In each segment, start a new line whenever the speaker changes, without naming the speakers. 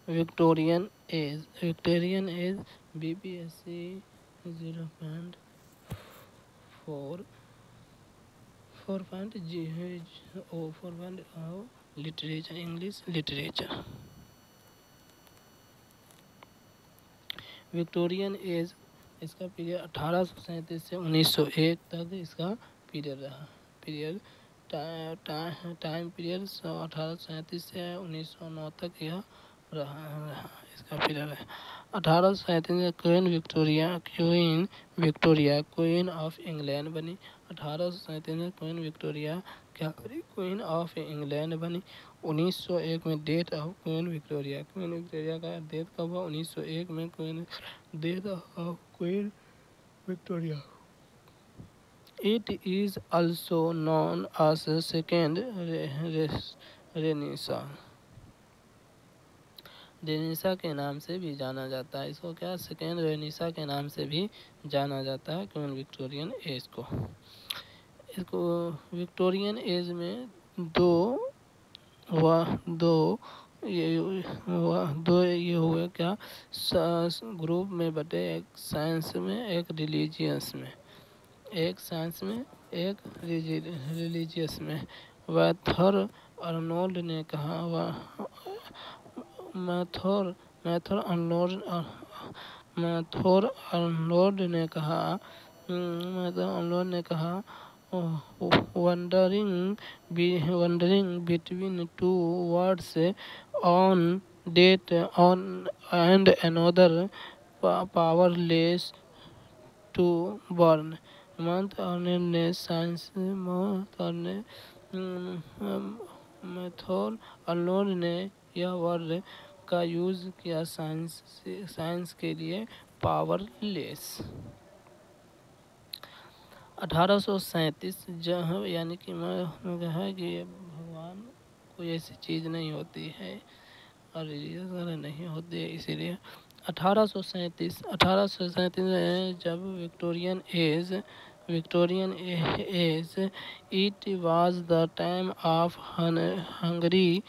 Victorian age BPSC 0.4 4.0 literature English literature. Victorian age इसका period 1837 से 1901 तक इसका पीरियड रहा। टाइम पीरियड 1837 से 1909 तक यह रहा इसका पीरियड है। 1837 में queen Victoria queen of England बनी। 1837 में क्वीन विक्टोरिया क्या करी? क्वीन ऑफ इंग्लैंड बनी। 1901 में डेथ ऑफ क्वीन विक्टोरिया का डेथ कब हुआ? 1901 में death of queen Victoria. It is also known as second Renaissance के नाम से भी जाना जाता है। इसको क्या सेकेंड रेनेसा के नाम से भी जाना जाता है क्वीन विक्टोरियन एज को। इसको विक्टोरियन एज में दो ये हुए क्या ग्रुप में बटे, एक साइंस में एक रिलीजियस में, एक साइंस में एक रिलीजियस में। मैथर अर्नोल्ड ने कहा मैथर अर्नोल्ड ने कहा wandering between two words on date on and another powerless to burn. Matthew Arnold ने यह वर्ड का यूज किया साइंस के लिए पावरलेस। 1837 यानी कि है कि भगवान कोई ऐसी चीज़ नहीं होती है और रिलीजन नहीं होती है, इसीलिए 1837 में जब Victorian age it was the time of hungry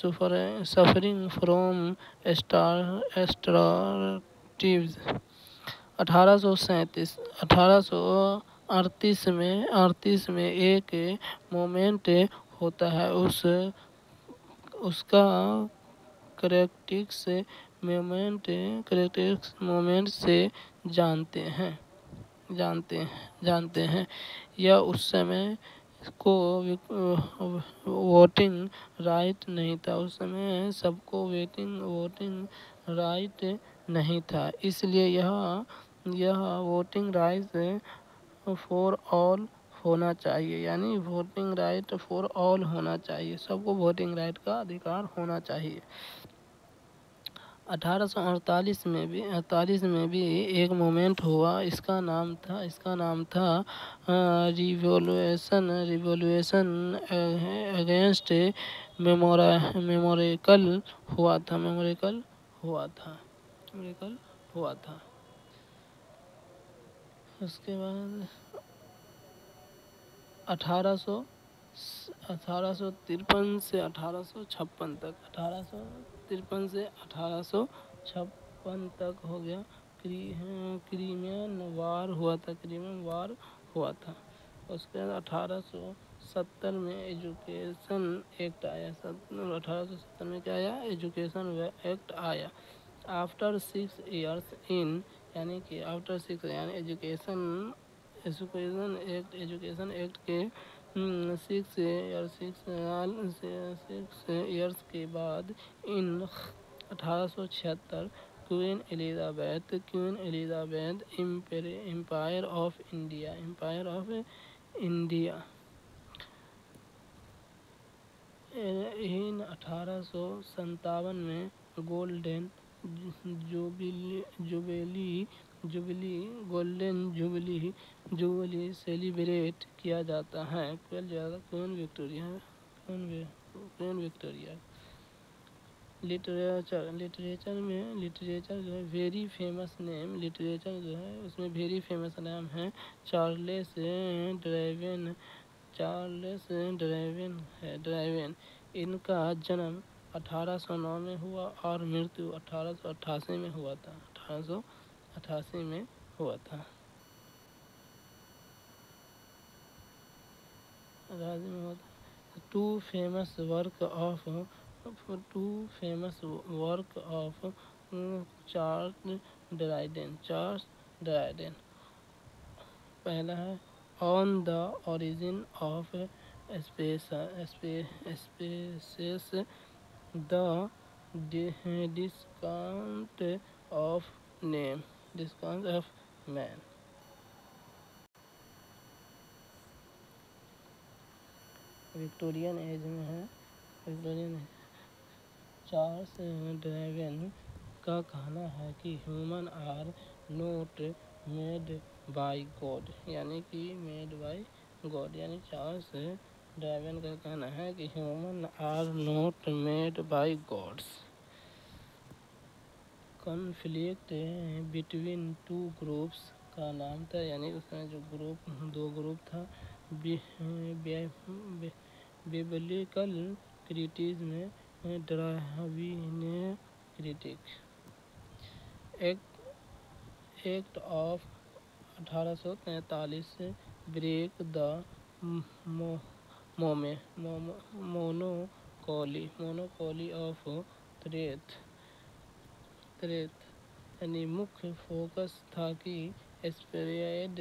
14 suffering from starvation. 1838 में एक मोमेंट होता है, उसका करेक्टिक्स मोमेंट से जानते हैं। यह उस समय को वोटिंग राइट नहीं था, उस समय सबको वोटिंग राइट नहीं था, इसलिए यह वोटिंग राइट फॉर ऑल होना चाहिए, यानी वोटिंग राइट फॉर ऑल होना चाहिए, सबको वोटिंग राइट का अधिकार होना चाहिए। 1848 में भी एक मूवमेंट हुआ, इसका नाम था रिवॉल्यूशन अगेंस्ट मेमोरिकल हुआ था। उसके बाद 1853 से 1856 तक 1853 से 1856 तक हो गया। क्रीमियन वार हुआ था। उसके बाद 1870 में एजुकेशन एक्ट आया। 1870 में क्या आया? एजुकेशन एक्ट आया। आफ्टर 6 years यानी कि आफ्टर 6 यानी एजुकेशन एक्ट के 6 years के बाद in 1876 Queen Elizabeth empire of India in 1857 में गोल्डन जुबली सेलिब्रेट किया जाता है। Queen Victoria. लिटरेचर जो है वेरी फेमस नेम, लिटरेचर जो है उसमें वेरी फेमस नाम है चार्लेस चार्ल्स डार्विन। इनका जन्म 1809 में हुआ और मृत्यु 1888 में हुआ था। 1888 में हुआ था। राज्य में हुआ था। Two famous work of Charles Dryden. पहला है on the origin of species, the discount of man. Victorian age में है। चार्ल्स डार्विन का कहना है कि human are not made by God, यानी कि मेड बाय गॉड, यानी चार्ल्स डार्विन का कहना है कि human are not made by gods. Conflict between two groups का नाम था, यानी उसमें जो दो ग्रुप था। Biblical criticism, Darwinian critic. Act of 1843 break the monopoly of threat, यानी मुख्य फोकस था कि स्प्रेड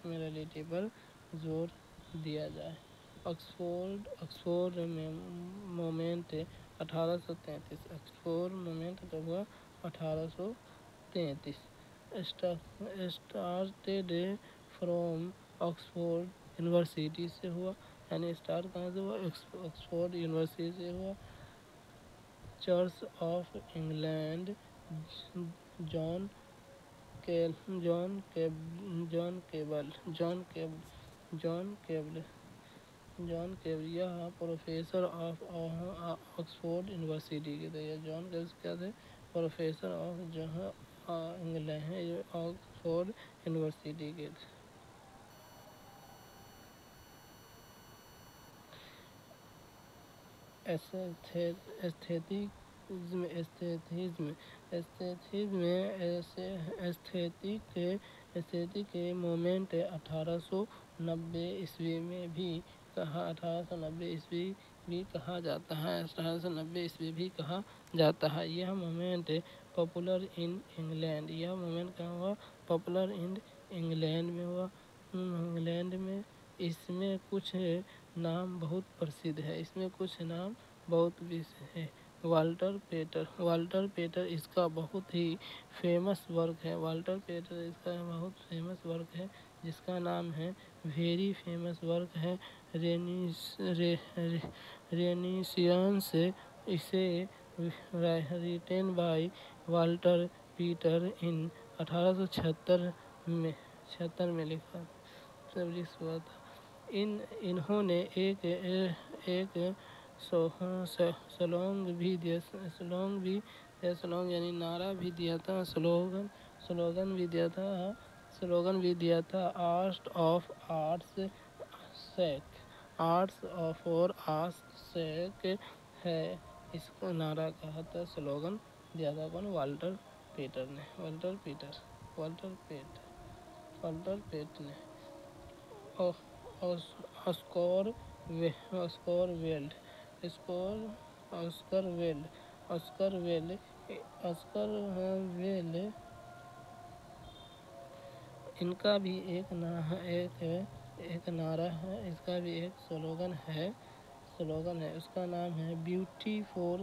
मोरालिटी पर जोर दिया जाए। Oxford movement 1833। ऑक्सफोर्ड मूवमेंट कब हुआ? 1833। स्टार्टेड फ्रॉम ऑक्सफोर्ड यूनिवर्सिटी से हुआ, यानी स्टार्ट कहाँ से हुआ? ऑक्सफोर्ड यूनिवर्सिटी से हुआ। Church of England, John cable यह प्रोफेसर ऑफ ऑक्सफोर्ड यूनिवर्सिटी के थे। जॉन केबल क्या थे? Professor of England Oxford university के थे। एस्थेटिक मूवमेंट 1890 ईस्वी में भी कहा 1890 ईस्वी भी कहा जाता है। 1890 ईस्वी भी कहा जाता है। यह मूवमेंट पॉपुलर इन इंग्लैंड। यह मूवमेंट कहाँ हुआ? पॉपुलर इन इंग्लैंड में हुआ। इंग्लैंड में इसमें कुछ नाम बहुत प्रसिद्ध है। इसमें कुछ नाम बहुत विशेष है। वाल्टर पेटर इसका बहुत ही फेमस वर्क है। वाल्टर पेटर इसका बहुत फेमस वर्क है, जिसका नाम है वेरी फेमस वर्क है रेनिसियंस। इसे रिटेन बाय वाल्टर पीटर इन 1876 में लिखा हुआ था। इन्होंने एक स्लोगन यानी नारा भी दिया था। स्लोगन भी दिया था। आर्ट्स फॉर आर्ट्स सेक है, इसको नारा कहा था, स्लोगन दिया था कौन? वाल्टर पेट ने। ऑस्कर वेल्ड इनका भी एक नारा है, इसका भी एक स्लोगन है। उसका नाम है ब्यूटी फॉर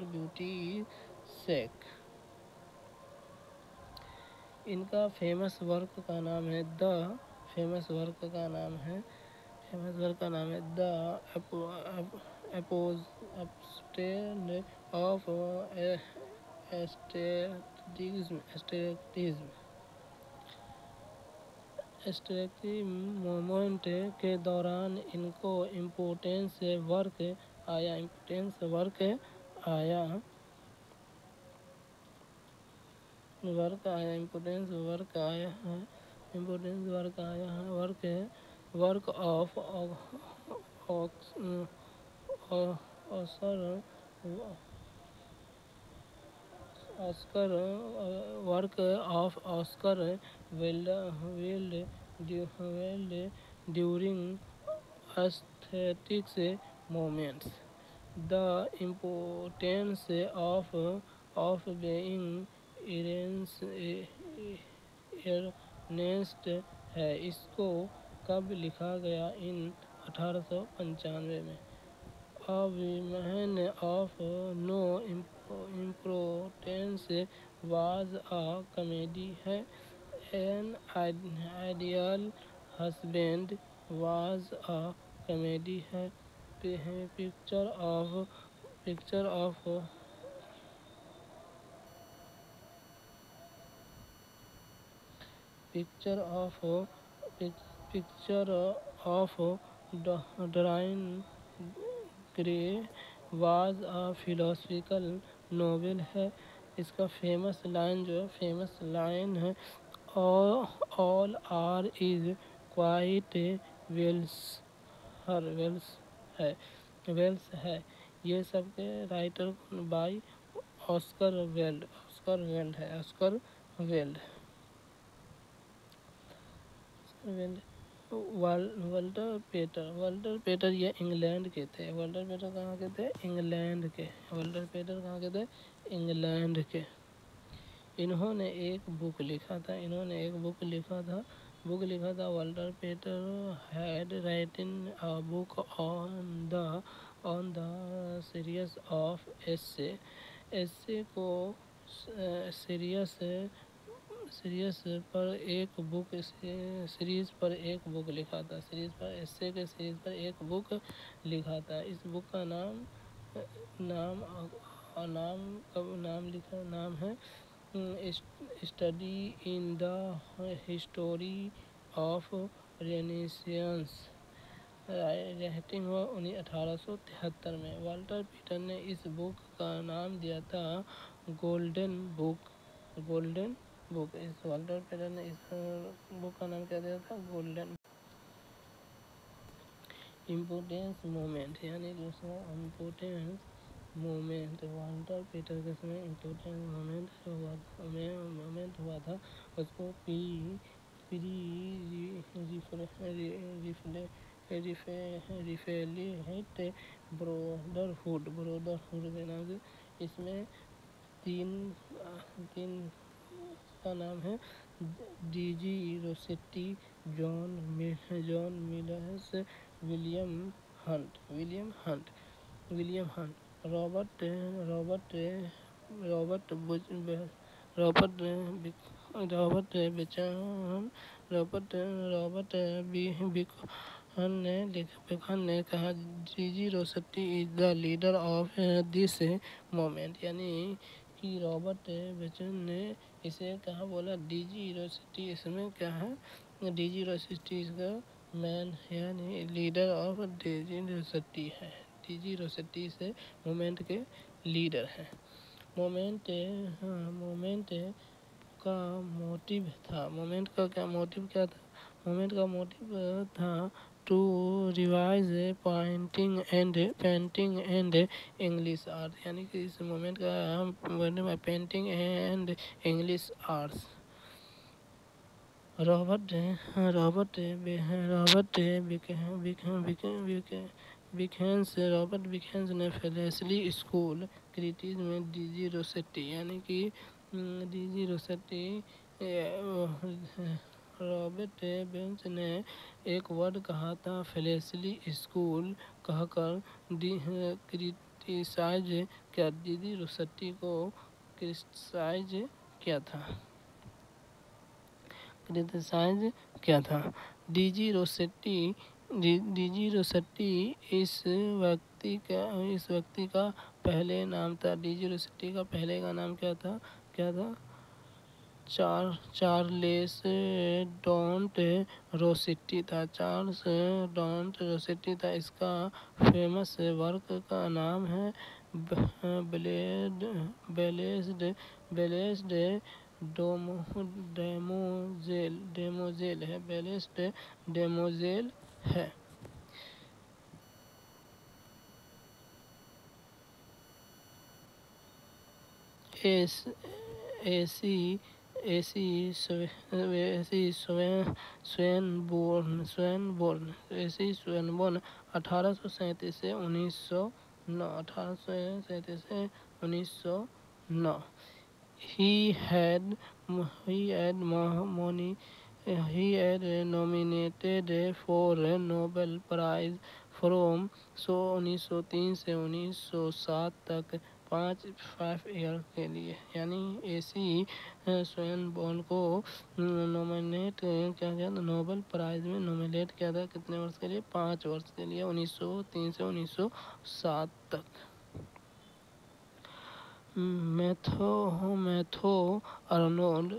ब्यूटीज सेक। इनका फेमस वर्क का नाम है द एपोस्टेल ऑफ एस्टेटिज्म मूवमेंट के दौरान इनको इम्पोर्टेंस वर्क आया। वर्क आया, इम्पोर्टेंस वर्क आया है, इम्पोर्टेंस वर्क आया है, वर्क है, work of Oscar, Oscar, work of Oscar weld during aesthetics moments. The importance of being earnest है। इसको कब लिखा गया? इन 1895 में। A Woman of No Importance was a comedy है। An Ideal Husband was a comedy है। Picture of picture of picture of picture of Dorian Gray was a philosophical novel है। इसका फेमस लाइन जो है, फेमस लाइन है, all are is quite wells हर Wells है, Wells है। ये सब के writer by Oscar Wilde, Oscar Wilde है, Oscar Wilde, Wilde. Walter Pater ये इंग्लैंड के थे। वाल्टर पेटर कहाँ के थे? इंग्लैंड के। वाल्टर पेटर कहाँ के थे? इंग्लैंड के। इन्होंने एक बुक लिखा था, Walter Pater had written a book on the series of essay. Essay को सीरीज पर एक बुक, सीरीज पर एक बुक लिखा था, सीरीज पर एस्से के सीरीज पर एक बुक लिखा था। इस बुक का नाम है study in the history of renaissance. Writing हुआ 1873 में। वाल्टर पीटर ने इस बुक का नाम दिया था गोल्डन बुक, गोल्डन बुक। इस वाल्टर पीटर ने इस बुक का नाम क्या दिया था? गोल्डन। इम्पोर्टेंस मोमेंट, यानी दूसरा इम्पोर्टेंस मोमेंट। वाल्टर पीटर के समय इम्पोर्टेंस मोमेंट हुआ था। उसको रिफेलिएट ब्रोदरहुड के नाम से। इसमें तीन का नाम है DG Rossetti, John Millers, William Hunt, Robert बिकहन ने कहा DG Rossetti is the leader of this moment, यानी कि रॉबर्ट बेचन ने इसे कहा, बोला डीजी रोसेटी इसमें क्या है? डीजी रोसेटी इसका मैन है, यानी लीडर ऑफ डीजी रोसेटी है। डीजी रोसेटी से मोमेंट के लीडर हैं। मोमेंट का मोटिव था, मोमेंट का मोटिव क्या था? मोमेंट का मोटिव था to revise painting and English art, यानी कि इस मोमेंट का painting and English arts. Robert बिकेंस ने फेलेस्ली स्कूल क्रिटिज में डीजी रोसेटी, यानी कि डीजी रोसेटी, रॉबर्ट बेंच ने एक वर्ड कहा था फेलेस्ली स्कूल कहकर क्रिटिसाइज किया, डीजी रोसेटी को क्रिटिसाइज किया था। डीजी रोसेटी इस व्यक्ति का पहले नाम था। डीजी रोसेटी का पहले का नाम क्या था? चार्ल्स डॉन्ट रोसेटी था, चार्ल्स डॉन्ट रोसेटी था। इसका फेमस वर्क का नाम है ब्लेस्ड डेमोजेल है, बेलेस्ट डेमोजेल है। एसी एसी स्वेनबोर्न 1837 से 1909, 1837 से 1909। He had nominated for Nobel Prize from 1903 से 1907 तक 5 ईयर के लिए। यानी एसी स्वेनबोर्न को नॉमिनेट किया गया, नोबेल प्राइज में नॉमिनेट किया था। कितने वर्ष के लिए? 5 वर्ष के लिए, 1903 से 1907 तक। Matthew Arnold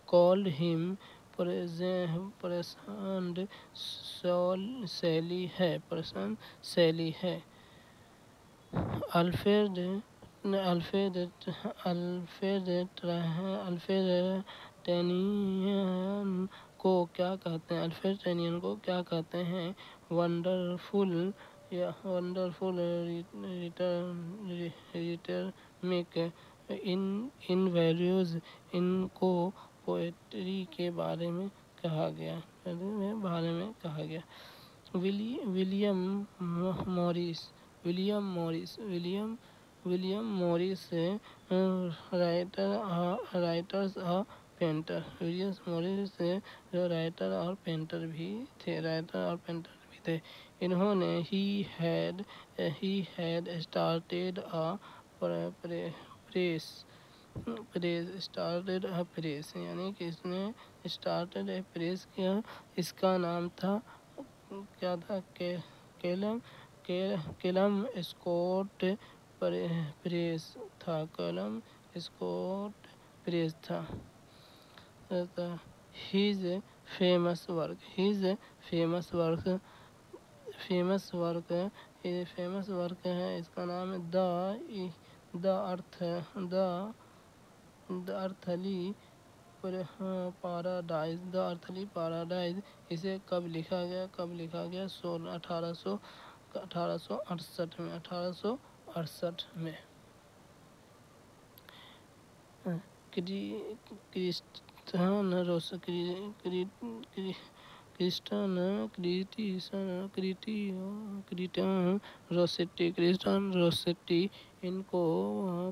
called him प्रसन्न शैली है। अल्फ्रेड टेनियन को क्या कहते हैं? वंडरफुल रिटर्मिक इन वैल्यूज। इनको पोएट्री के बारे में कहा गया। विलियम मॉरिस राइटर्स और पेंटर। विलियम मॉरिस राइटर और पेंटर भी थे। इन्होंने he had started a press, यानी कि इसने स्टार्टेड ए प्रेस किया। इसका नाम था क्या था? केलम स्कॉट प्रेस था। हिज फेमस वर्क है। इसका नाम है द अर्थली पैराडाइज। इसे कब लिखा गया? 1868 में। क्रिस्टन रोसेट्टी इनको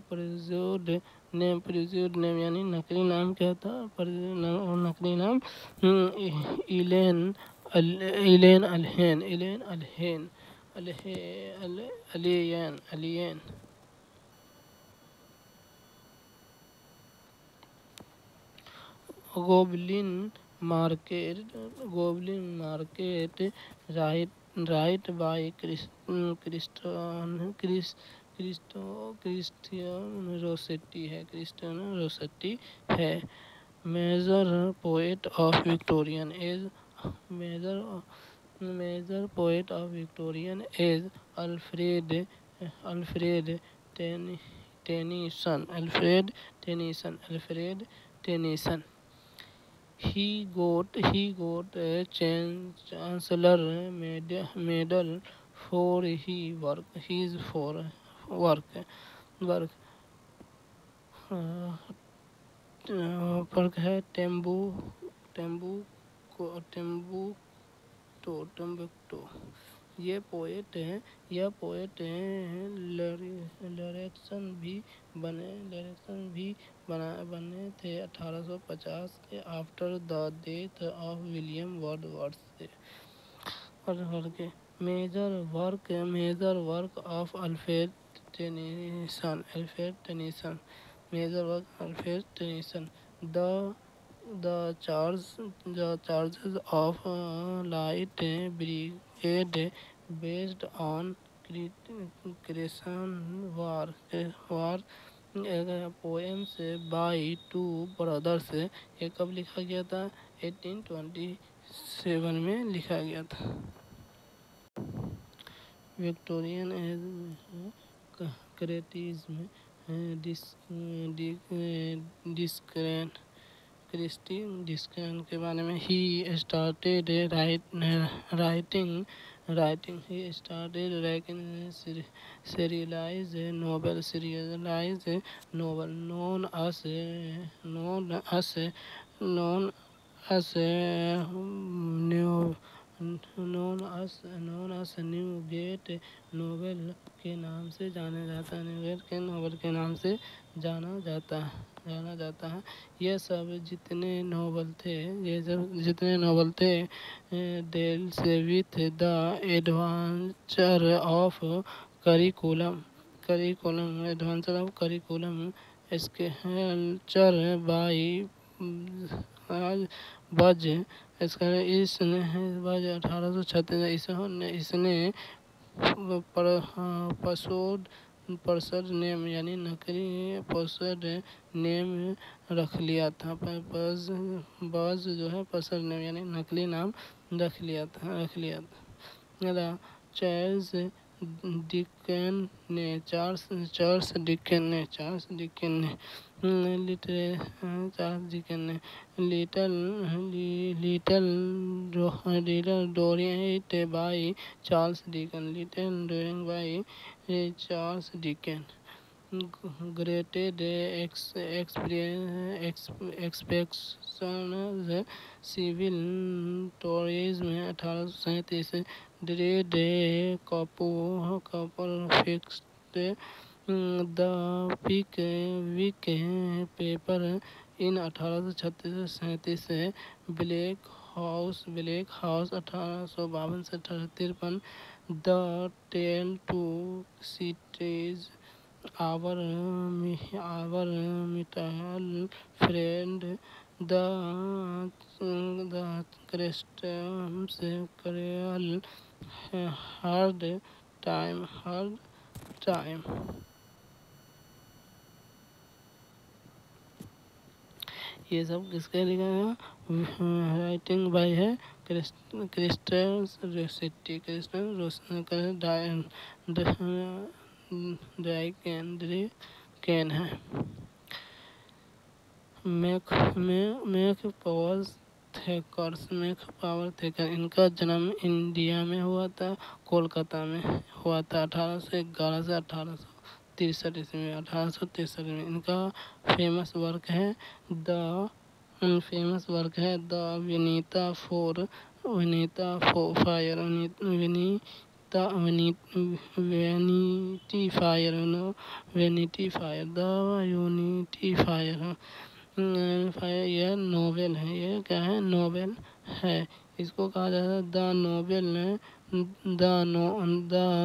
प्रेज्यूड नेम यानी नकली नाम क्या था? नकली नाम Ellen Alleyn. Goblin Market write by Christian Rossetti है। Major poet of Victorian age Alfred Tennyson. He got a chancellor medal for his work. Work है टेम्बुक्टो। यह पोएट लरेक्सन भी बने थे 1850 के after the death of William Wordsworth. Major work of Alfred Tennyson. The charges of Light Brigade based on Creation War poems by two brothers। ये कब लिखा गया था? 1827 में लिखा गया था। विक्टोरियन एज क्रिटिसिज्म डिस्क्रेन क्रिस्टी डिस्कन के बारे में। He started writing he started writing serialized novel known as new Newgate novel के नाम से जाना जाता है। न्यूगेट के नोवेल के नाम से जाना जाता है। ये सब जितने नोवेल थे deals with the adventure of curriculum sculpture by बज इसने बज 1836 इसने पर्सड नेम यानी नकली पर्सड नेम रख लिया था। बज जो है पर्सड नेम यानी नकली नाम रख लिया था। चार्ल्स डिकेन ने Little Dorrit by Charles Dicken great expectations civil tourism 1837 ड्रेड couple fixed the week paper in 1837 Bleak House 1852 से 1853 the Tale Two Cities our mutual friend the Christmas carol hard time. ये सब किसके लिखा है? Writing by है क्रिस्टल कैन है। मैक पावर थेकर इनका जन्म इंडिया में हुआ था, कोलकाता में हुआ था 1811 से 1863 में। 1863 में इनका फेमस वर्क है the Vinita fire vanity fire the unity fire. यह नोवेल है। ये क्या है? नोवेल है। इसको कहा जाता है द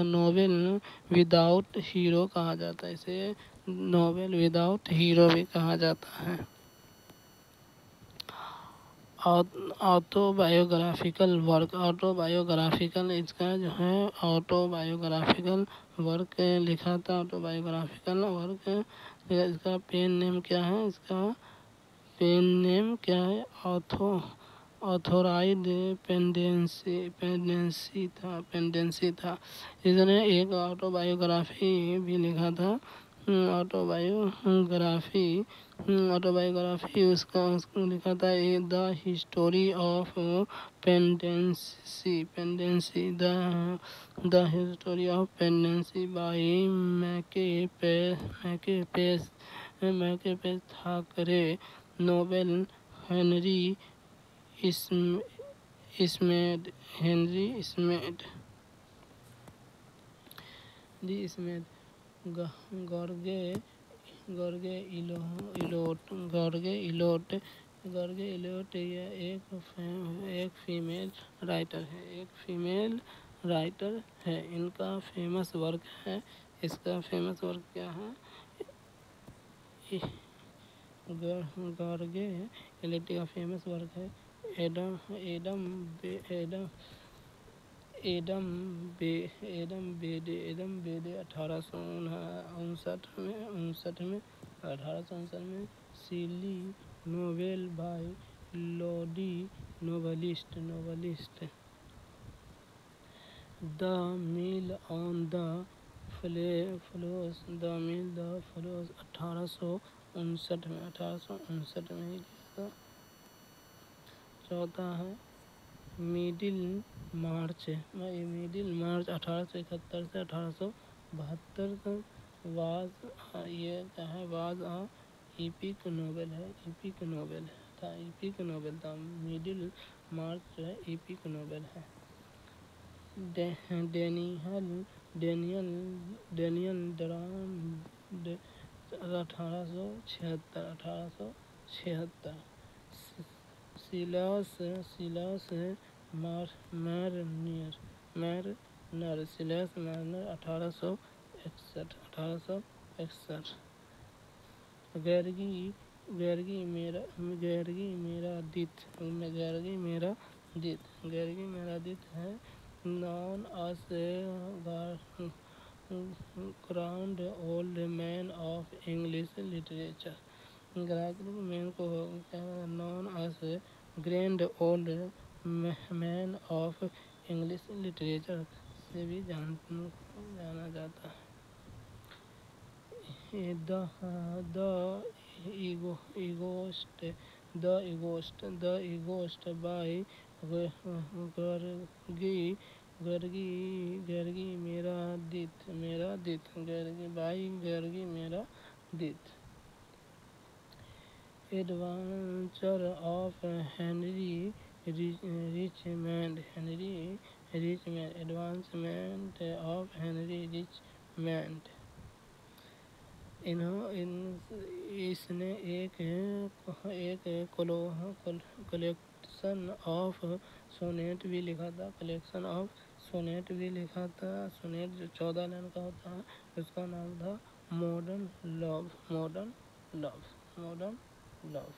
नोवेल विदाउट हीरो कहा जाता है। इसे नोवेल विदाउट हीरो भी कहा जाता है। ऑटोबायोग्राफिकल इसका जो है ऑटोबायोग्राफिकल वर्क लिखा था। ऑटोबायोग्राफिकल वर्क इसका पेन नेम क्या है? ऑथोराइड पेंडेंसी था। इसने एक ऑटोबायोग्राफी भी लिखा था। ऑटोबायोग्राफी उसका लिखा था the history of pendency by मैके थाकरे नोवेल हेनरी स्मेड गॉर्गे इलोट यह एक फीमेल राइटर है। इनका फेमस वर्क है। इसका फेमस वर्क क्या है? गॉर्गे इलोट का फेमस वर्क है एडम बेडे 1859 में silly novel by lady novelist the Mill on the Floss the Mill the Floss 1859 में ही लिखा था। चौथा है मिडिल मार्च 1871 से 1872 तक ये क्या है, वाज एपिक नोवेल था। मिडिल मार्च जो है एपिक नोवेल है। Daniel Deronda 1876। Silas Marner 1861। गैरगी मेरादित है known as grand old man of English literature. Man को known as grand old man of English literature से भी जाना जाता है। द इगोस्ट बाय गर्गी Meredith. Adventure of Henry Richmond advancement of Henry Richmond. इसने एक कलेक्शन ऑफ सोनेट भी लिखा था। सोनेट जो 14 लाइन का होता है, उसका नाम था मॉडर्न लव।